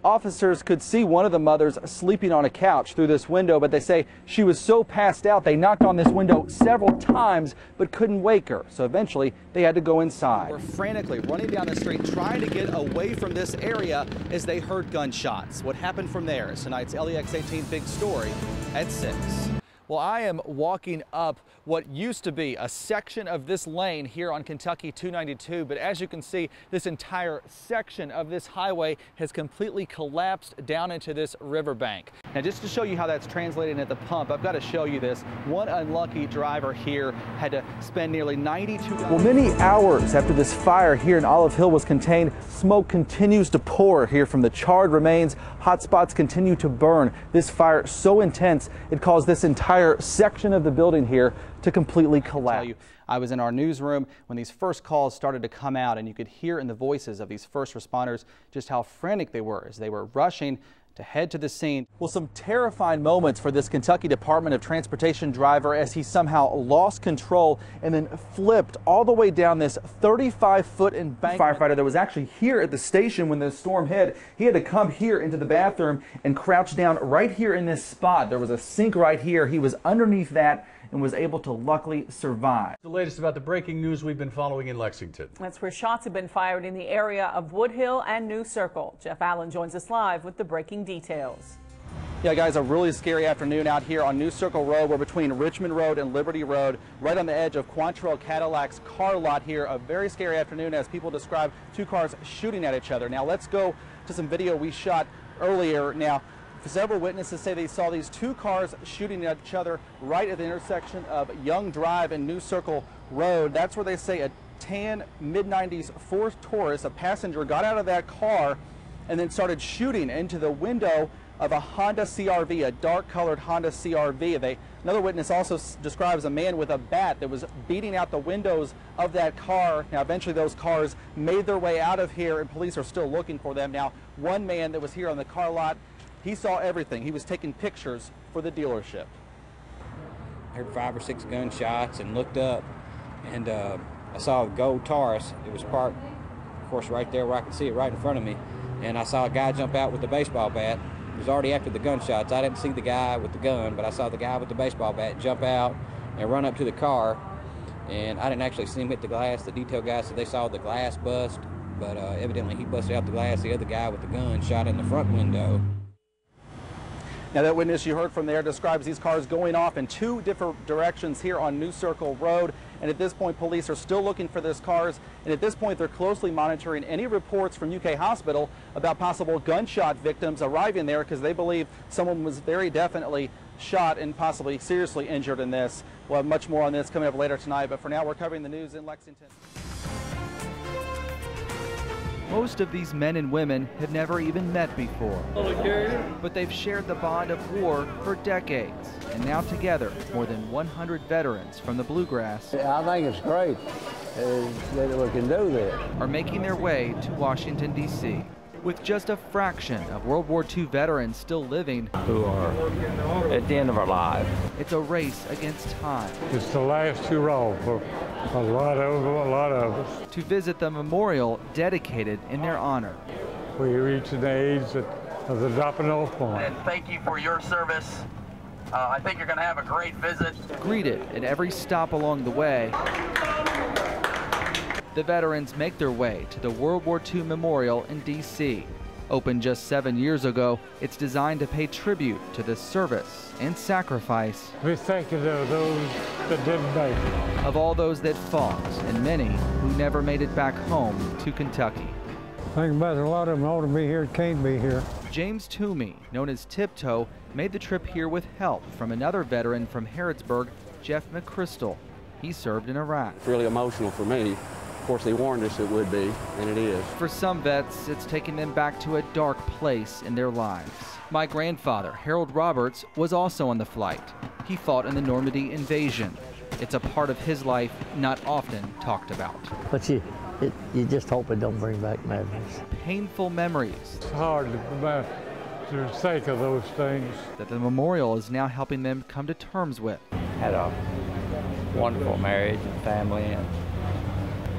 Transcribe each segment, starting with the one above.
Officers could see one of the mothers sleeping on a couch through this window, but they say she was so passed out they knocked on this window several times but couldn't wake her. So eventually they had to go inside. We're frantically running down the street trying to get away from this area as they heard gunshots. What happened from there is tonight's LEX 18 Big Story at 6. Well, I am walking up what used to be a section of this lane here on Kentucky 292, but as you can see, this entire section of this highway has completely collapsed down into this riverbank. Now, just to show you how that's translating at the pump, I've got to show you this. One unlucky driver here had to spend nearly $92. Well, many hours after this fire here in Olive Hill was contained, smoke continues to pour here from the charred remains. Hot spots continue to burn. This fire so intense, it caused this entire section of the building here to completely collapse. I was in our newsroom when these first calls started to come out, and you could hear in the voices of these first responders just how frantic they were as they were rushing to head to the scene. Well, some terrifying moments for this Kentucky Department of Transportation driver as he somehow lost control and then flipped all the way down this 35-foot embankment. Firefighter that was actually here at the station when the storm hit, he had to come here into the bathroom and crouch down right here in this spot. There was a sink right here. He was underneath that and was able to luckily survive. The latest about the breaking news we've been following in Lexington. That's where shots have been fired in the area of Woodhill and New Circle. Jeff Allen joins us live with the breaking details. Yeah, guys, a really scary afternoon out here on New Circle Road. We're between Richmond Road and Liberty Road, right on the edge of Quantrell Cadillac's car lot here. A very scary afternoon as people describe two cars shooting at each other. Now, let's go to some video we shot earlier. Now, several witnesses say they saw these two cars shooting at each other right at the intersection of Young Drive and New Circle Road. That's where they say a tan mid-90s Ford Taurus, a passenger, got out of that car and then started shooting into the window of a Honda CRV, a dark-colored Honda CRV. Another witness also describes a man with a bat that was beating out the windows of that car. Now, eventually those cars made their way out of here, and police are still looking for them. Now, one man that was here on the car lot, he saw everything. He was taking pictures for the dealership. I heard 5 or 6 gunshots and looked up, and I saw a gold Taurus. It was parked, of course, right there where I could see it right in front of me. And I saw a guy jump out with the baseball bat. It was already after the gunshots. I didn't see the guy with the gun, but I saw the guy with the baseball bat jump out and run up to the car. And I didn't actually see him hit the glass. The detail guy said they saw the glass bust, but evidently he busted out the glass. The other guy with the gun shot in the front window. Now, that witness you heard from there describes these cars going off in 2 different directions here on New Circle Road. And at this point, police are still looking for these cars. And at this point, they're closely monitoring any reports from UK Hospital about possible gunshot victims arriving there because they believe someone was very definitely shot and possibly seriously injured in this. We'll have much more on this coming up later tonight. But for now, we're covering the news in Lexington. Most of these men and women had never even met before, but they've shared the bond of war for decades, and now together, more than 100 veterans from the Bluegrass I think it's great that we can do that. are making their way to Washington, D.C. With just a fraction of World War II veterans still living, Who are at the end of our lives. it's a race against time It's the last hurrah for a lot of us. to visit the memorial dedicated in their honor. We reach the age of the dropping off point. And thank you for your service. I think you're going to have a great visit. Greeted at every stop along the way, the veterans make their way to the World War II Memorial in D.C. Opened just 7 years ago, it's designed to pay tribute to the service and sacrifice We thank you to those that didn't make it. of all those that fought and many who never made it back home to Kentucky. Think about it, a lot of them ought to be here, can't be here. James Toomey, known as Tiptoe, made the trip here with help from another veteran from Harrodsburg, Jeff McChrystal. He served in Iraq. It's really emotional for me. Of course, they warned us it would be, and it is. For some vets, it's taking them back to a dark place in their lives. My grandfather, Harold Roberts, was also on the flight. He fought in the Normandy invasion. It's a part of his life not often talked about. But you just hope it don't bring back memories. Painful memories It's hard to think of those things. that the memorial is now helping them come to terms with. Had a wonderful marriage and family, and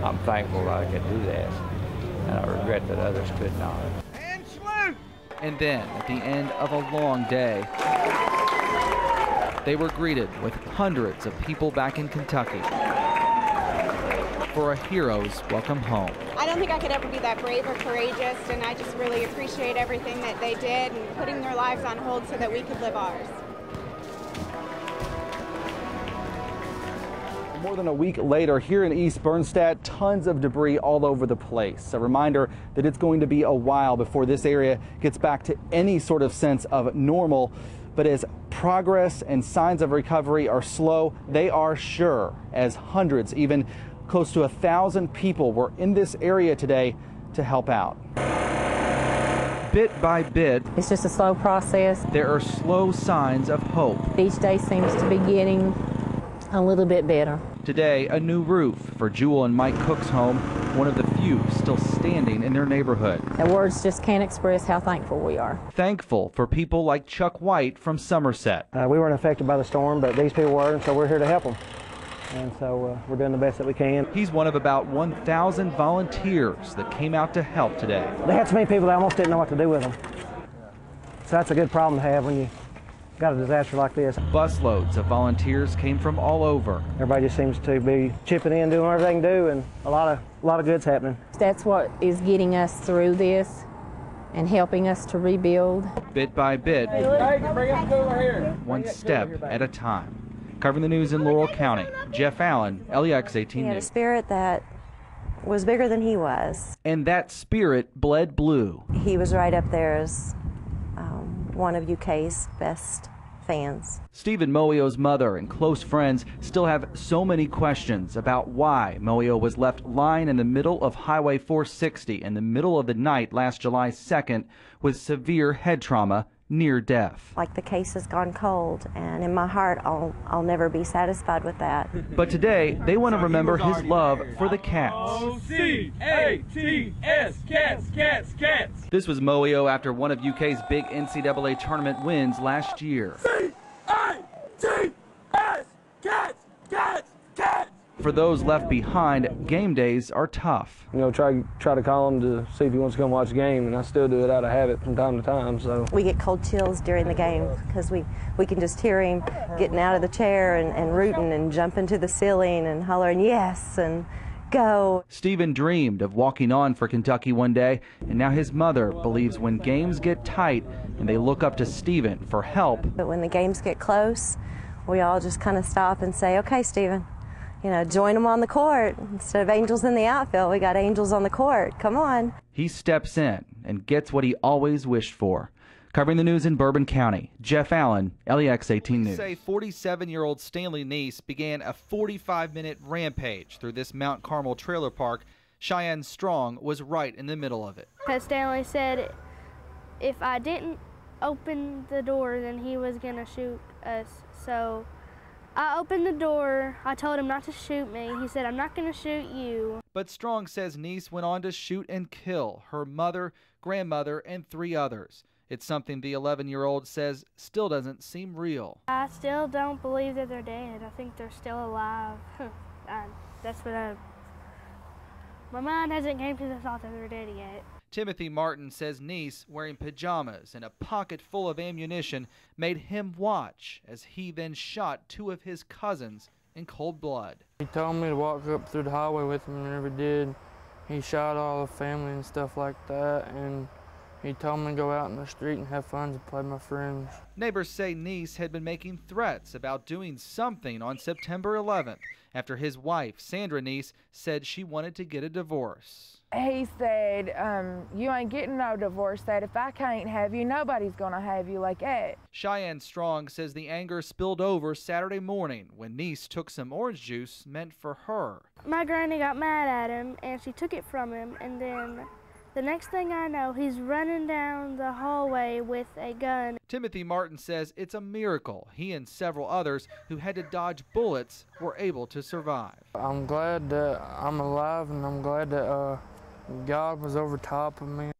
I'm thankful that I could do that. And I regret that others could not. And salute! And then, at the end of a long day, they were greeted with hundreds of people back in Kentucky for a hero's welcome home. I don't think I could ever be that brave or courageous, and I just really appreciate everything that they did and putting their lives on hold so that we could live ours. More than a week later, here in East Bernstadt, tons of debris all over the place. A reminder that it's going to be a while before this area gets back to any sort of sense of normal. But as progress and signs of recovery are slow, they are sure, as hundreds, even close to 1,000 people were in this area today to help out. Bit by bit, it's just a slow process. There are slow signs of hope. Each day seems to be getting a little bit better. Today, a new roof for Jewel and Mike Cook's home, one of the few still standing in their neighborhood. The words just can't express how thankful we are. Thankful for people like Chuck White from Somerset. We weren't affected by the storm, but these people were, and so we're here to help them. And so we're doing the best that we can. He's one of about 1,000 volunteers that came out to help today. They had so many people that almost didn't know what to do with them. So that's a good problem to have when you got a disaster like this. Busloads of volunteers came from all over. Everybody just seems to be chipping in, doing whatever they can do, and a lot of good's happening. That's what is getting us through this and helping us to rebuild. Bit by bit, one step at a time. Covering the news in Laurel County, Jeff Allen, LEX 18 News. He had a spirit that was bigger than he was. And that spirit bled blue. He was right up there as one of UK's best fans. Stephen Moio's mother and close friends still have so many questions about why Moio was left lying in the middle of Highway 460 in the middle of the night last July 2nd with severe head trauma, near death. Like the case has gone cold, and in my heart I'll never be satisfied with that. But today they want to remember his love for the cats. O-C-A-T-S, cats, cats, cats. This was Moio after one of UK's big NCAA tournament wins last year. C-A-T-S, cats, cats, cats. For those left behind, game days are tough. You know, try to call him to see if he wants to come watch the game, and I still do it out of habit from time to time. So we get cold chills during the game because we can just hear him getting out of the chair and rooting and jumping to the ceiling and hollering yes and go. Stephen dreamed of walking on for Kentucky one day, and now his mother believes when games get tight and they look up to Stephen for help. But when the games get close, we all just kind of stop and say, okay, Stephen, you know, join them on the court. Instead of angels in the outfield, we got angels on the court. Come on. He steps in and gets what he always wished for. Covering the news in Bourbon County, Jeff Allen, LEX 18 News. Say 47-year-old Stanley Neese began a 45-minute rampage through this Mount Carmel trailer park. Cheyenne Strong was right in the middle of it. Because Stanley said if I didn't open the door, then he was going to shoot us. So I opened the door. I told him not to shoot me. He said, I'm not going to shoot you. But Strong says Neese went on to shoot and kill her mother, grandmother, and 3 others. It's something the 11-year-old says still doesn't seem real. I still don't believe that they're dead. I think they're still alive. That's what my mind hasn't came to the thought that they're dead yet. Timothy Martin says Neese, wearing pajamas and a pocket full of ammunition, made him watch as he then shot 2 of his cousins in cold blood. He told me to walk up through the highway with him and never did. He shot all the family and stuff like that, and he told me to go out in the street and have fun and play with my friends. Neighbors say Neese had been making threats about doing something on September 11th after his wife, Sandra Neese, said she wanted to get a divorce. He said, you ain't getting no divorce. That if I can't have you, nobody's going to have you like that. Cheyenne Strong says the anger spilled over Saturday morning when Neese took some orange juice meant for her. My granny got mad at him, and she took it from him, and then the next thing I know, he's running down the hallway with a gun. Timothy Martin says it's a miracle he and several others who had to dodge bullets were able to survive. I'm glad that I'm alive, and I'm glad that God was over top of me.